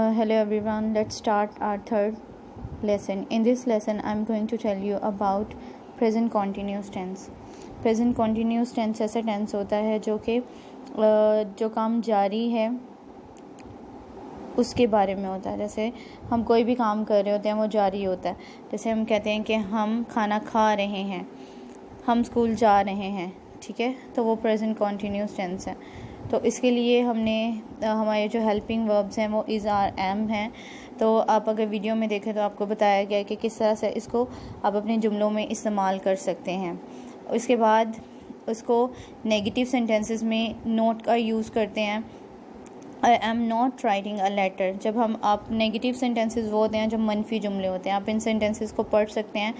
Hello everyone, let's start our third lesson. In this lesson, I'm going to tell you about present continuous tense. Present continuous tense ऐसा tense होता है जो काम जारी है उसके बारे में होता है. जैसे हम कोई भी काम कर रहे होते हैं वो जारी होता है. जैसे हम कहते हैं कि हम खाना खा रहे हैं, हम स्कूल जा रहे हैं, ठीक है, तो वो प्रेजेंट कॉन्टीन्यूस टेंस है. तो इसके लिए हमने हमारे जो हेल्पिंग वर्ब्स हैं वो इज़ आर एम हैं. तो आप अगर वीडियो में देखें तो आपको बताया गया है कि किस तरह से इसको आप अपने जुमलों में इस्तेमाल कर सकते हैं. उसके बाद उसको नेगेटिव सेंटेंसेस में नोट का यूज़ करते हैं. I am not writing a letter. जब आप नेगेटिव सेंटेंसेस वो होते हैं जब मनफी जुमले होते हैं. आप इन सेंटेंसेस को पढ़ सकते हैं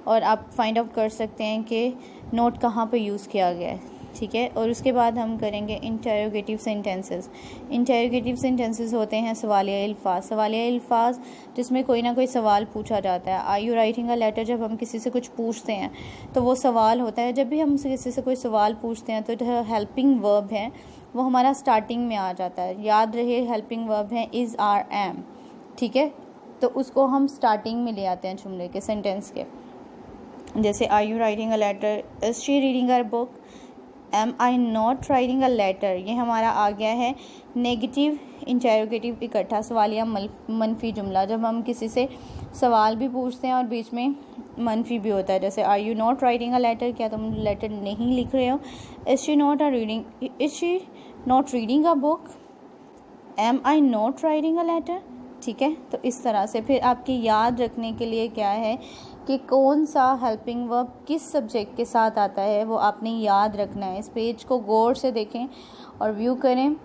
और आप फाइंड आउट कर सकते हैं कि नोट कहाँ पे यूज़ किया गया है, ठीक है. और उसके बाद हम करेंगे इंटरोगेटिव सेंटेंसेस. इंटरोगेटिव सेंटेंसेस होते हैं सवालिया अल्फाज जिसमें कोई ना कोई सवाल पूछा जाता है. Are you writing a letter, जब हम किसी से कुछ पूछते हैं तो वो सवाल होता है. जब भी हम किसी से कोई सवाल पूछते हैं तो जो हेल्पिंग वर्ब है वो हमारा स्टार्टिंग में आ जाता है. याद रहे हेल्पिंग वर्ब है इज़ आर एम, ठीक है. तो उसको हम स्टार्टिंग में ले आते हैं जुमले के, सेंटेंस के. जैसे are you writing a letter, is she reading a book, am I not writing a letter. ये हमारा आ गया है नेगेटिव इंटरोगेटिव इकट्ठा सवालिया मनफी जुमला. जब हम किसी से सवाल भी पूछते हैं और बीच में मनफी भी होता है. जैसे are you not writing a letter, क्या तुम लेटर नहीं लिख रहे हो. Is she not reading a book, am I not writing a letter, ठीक है. तो इस तरह से फिर आपके याद रखने के लिए क्या है कि कौन सा हेल्पिंग वर्ब किस सब्जेक्ट के साथ आता है वो आपने याद रखना है. इस पेज को गौर से देखें और व्यू करें.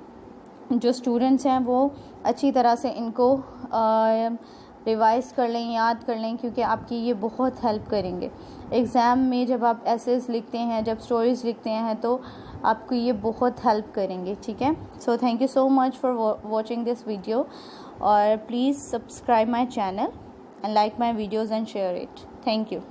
जो स्टूडेंट्स हैं वो अच्छी तरह से इनको रिवाइज कर लें, याद कर लें, क्योंकि आपकी ये बहुत हेल्प करेंगे एग्ज़ाम में. जब आप एसेस लिखते हैं, जब स्टोरीज़ लिखते हैं तो आपको ये बहुत हेल्प करेंगे, ठीक है. So thank you so much for watching this video, और please subscribe my channel and like my videos and share it. Thank you.